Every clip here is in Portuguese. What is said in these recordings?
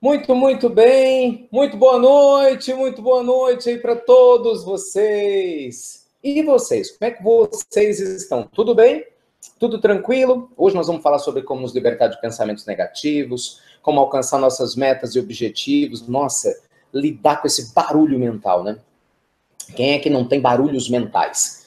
Muito bem. Muito boa noite aí para todos vocês. E vocês, como é que vocês estão? Tudo bem? Tudo tranquilo? Hoje nós vamos falar sobre como nos libertar de pensamentos negativos, como alcançar nossas metas e objetivos. Nossa, lidar com esse barulho mental, né? Quem é que não tem barulhos mentais?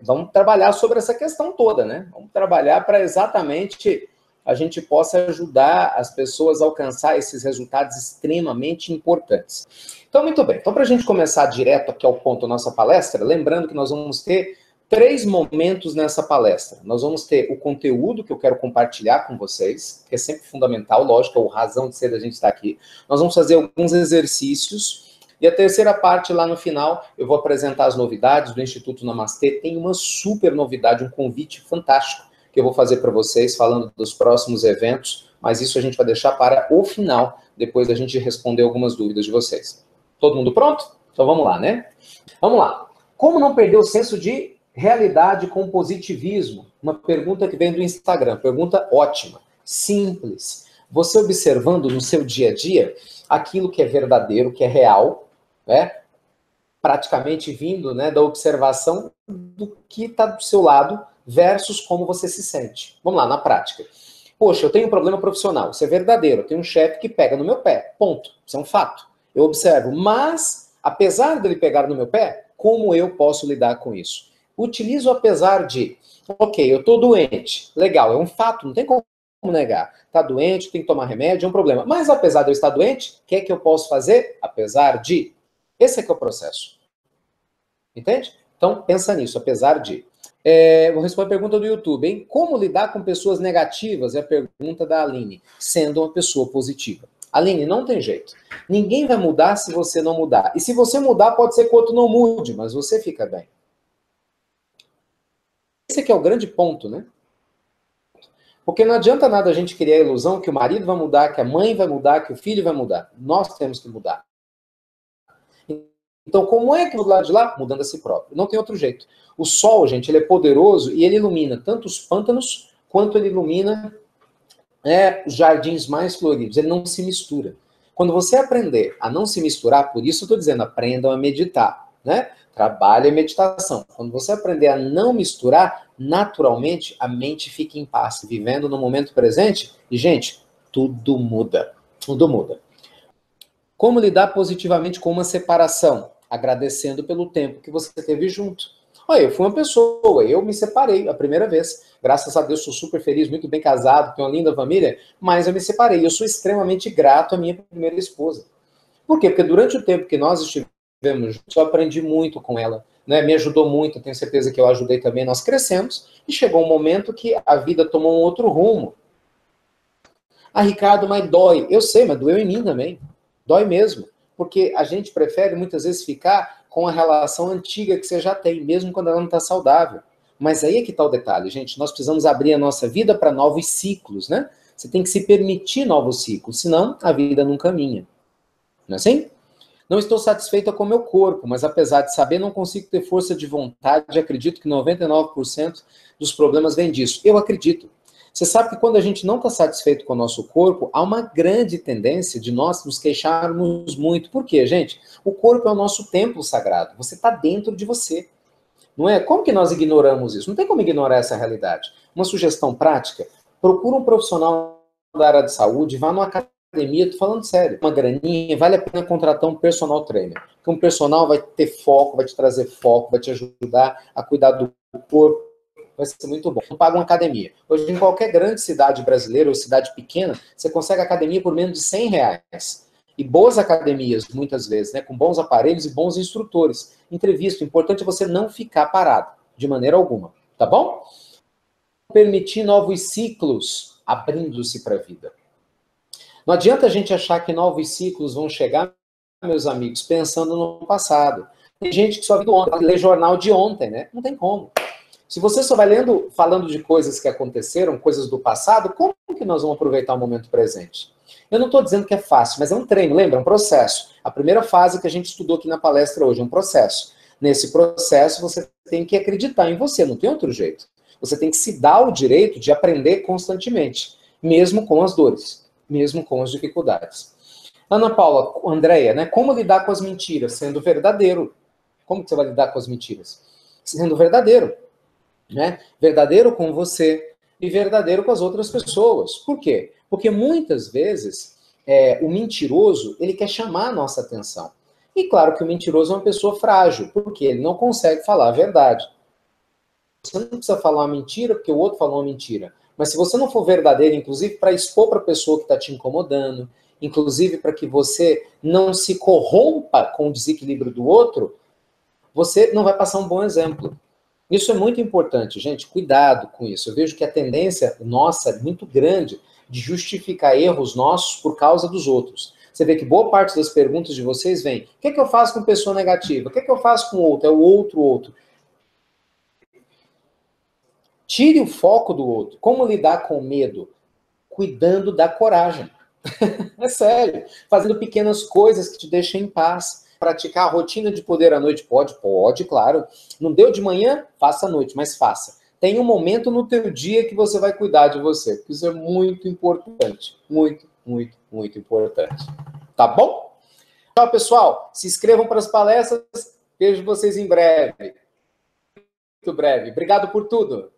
Vamos trabalhar sobre essa questão toda, né? Vamos trabalhar para exatamente a gente possa ajudar as pessoas a alcançar esses resultados extremamente importantes. Então, muito bem. Então, para a gente começar direto aqui ao ponto da nossa palestra, lembrando que nós vamos ter 3 momentos nessa palestra. Nós vamos ter o conteúdo que eu quero compartilhar com vocês, que é sempre fundamental, lógico, é a razão de ser da gente estar aqui. Nós vamos fazer alguns exercícios. E a terceira parte, lá no final, eu vou apresentar as novidades do Instituto Namastê. Tem uma super novidade, um convite fantástico que eu vou fazer para vocês, falando dos próximos eventos, mas isso a gente vai deixar para o final, depois da gente responder algumas dúvidas de vocês. Todo mundo pronto? Então vamos lá, né? Vamos lá. Como não perder o senso de realidade com positivismo? Uma pergunta que vem do Instagram, pergunta ótima, simples. Você observando no seu dia a dia aquilo que é verdadeiro, que é real, né? Praticamente vindo, né, da observação do que está do seu lado versus como você se sente. Vamos lá, na prática. Poxa, eu tenho um problema profissional, isso é verdadeiro, eu tenho um chefe que pega no meu pé, ponto, isso é um fato. Eu observo, mas, apesar dele pegar no meu pé, como eu posso lidar com isso? Utilizo apesar de, ok, eu estou doente, legal, é um fato, não tem como negar. Está doente, tem que tomar remédio, é um problema. Mas apesar de eu estar doente, o que é que eu posso fazer? Apesar de. Esse é que é o processo. Entende? Então, pensa nisso, apesar de. Vou responder a pergunta do YouTube, hein? Como lidar com pessoas negativas? É a pergunta da Aline, sendo uma pessoa positiva. Aline, não tem jeito. Ninguém vai mudar se você não mudar. E se você mudar, pode ser que o outro não mude, mas você fica bem. Esse aqui é o grande ponto, né? Porque não adianta nada a gente criar a ilusão que o marido vai mudar, que a mãe vai mudar, que o filho vai mudar. Nós temos que mudar. Então, como é que do lado de lá? Mudando a si próprio. Não tem outro jeito. O sol, gente, ele é poderoso e ele ilumina tanto os pântanos, quanto ele ilumina os jardins mais floridos. Ele não se mistura. Quando você aprender a não se misturar, por isso eu estou dizendo, aprendam a meditar, né? Trabalho e meditação. Quando você aprender a não misturar, naturalmente a mente fica em paz, vivendo no momento presente, e, gente, tudo muda. Tudo muda. Como lidar positivamente com uma separação? Agradecendo pelo tempo que você teve junto. Olha, eu fui uma pessoa, eu me separei a primeira vez. Graças a Deus, sou super feliz, muito bem casado, tenho uma linda família, mas eu me separei. Eu sou extremamente grato à minha primeira esposa. Por quê? Porque durante o tempo que nós estivemos juntos, eu aprendi muito com ela. Né? Me ajudou muito, tenho certeza que eu ajudei também. Nós crescemos e chegou um momento que a vida tomou um outro rumo. Ah, Ricardo, mas dói. Eu sei, mas doeu em mim também. Dói mesmo. Porque a gente prefere muitas vezes ficar com a relação antiga que você já tem, mesmo quando ela não está saudável. Mas aí é que está o detalhe, gente. Nós precisamos abrir a nossa vida para novos ciclos, né? Você tem que se permitir novos ciclos, senão a vida não caminha. Não é assim? Não estou satisfeita com o meu corpo, mas apesar de saber, não consigo ter força de vontade. Acredito que 99% dos problemas vem disso. Eu acredito. Você sabe que quando a gente não está satisfeito com o nosso corpo, há uma grande tendência de nós nos queixarmos muito. Por quê, gente? O corpo é o nosso templo sagrado. Você está dentro de você. Não é? Como que nós ignoramos isso? Não tem como ignorar essa realidade. Uma sugestão prática, procura um profissional da área de saúde, vá numa academia, tô falando sério, uma graninha, vale a pena contratar um personal trainer. Porque um personal vai ter foco, vai te trazer foco, vai te ajudar a cuidar do corpo, vai ser muito bom. Não paga uma academia. Hoje, em qualquer grande cidade brasileira ou cidade pequena, você consegue academia por menos de R$100. E boas academias, muitas vezes, né, com bons aparelhos e bons instrutores. Entrevista, o importante é você não ficar parado, de maneira alguma, tá bom? Permitir novos ciclos, abrindo-se para a vida. Não adianta a gente achar que novos ciclos vão chegar, meus amigos, pensando no passado. Tem gente que só viu ontem, lê jornal de ontem, né? Não tem como. Se você só vai lendo, falando de coisas que aconteceram, coisas do passado, como que nós vamos aproveitar o momento presente? Eu não estou dizendo que é fácil, mas é um treino, lembra? É um processo. A primeira fase que a gente estudou aqui na palestra hoje é um processo. Nesse processo, você tem que acreditar em você, não tem outro jeito. Você tem que se dar o direito de aprender constantemente, mesmo com as dores, mesmo com as dificuldades. Ana Paula, Andréia, né? Como lidar com as mentiras? Sendo verdadeiro. Como que você vai lidar com as mentiras? Sendo verdadeiro, né? Verdadeiro com você e verdadeiro com as outras pessoas. Por quê? Porque muitas vezes o mentiroso, ele quer chamar a nossa atenção. E claro que o mentiroso é uma pessoa frágil, porque ele não consegue falar a verdade. Você não precisa falar uma mentira porque o outro falou uma mentira. Mas se você não for verdadeiro, inclusive para expor para a pessoa que está te incomodando, inclusive para que você não se corrompa com o desequilíbrio do outro, você não vai passar um bom exemplo. Isso é muito importante, gente. Cuidado com isso. Eu vejo que a tendência nossa é muito grande de justificar erros nossos por causa dos outros. Você vê que boa parte das perguntas de vocês vem: o que é que eu faço com pessoa negativa? O que é que eu faço com outro? É o outro. Tire o foco do outro. Como lidar com o medo? Cuidando da coragem. É sério. Fazendo pequenas coisas que te deixem em paz. Praticar a rotina de poder à noite? Pode, claro. Não deu de manhã? Faça à noite, mas faça. Tem um momento no teu dia que você vai cuidar de você. Porque isso é muito importante. Muito importante. Tá bom? Tchau, pessoal. Se inscrevam para as palestras. Vejo vocês em breve. Muito breve. Obrigado por tudo.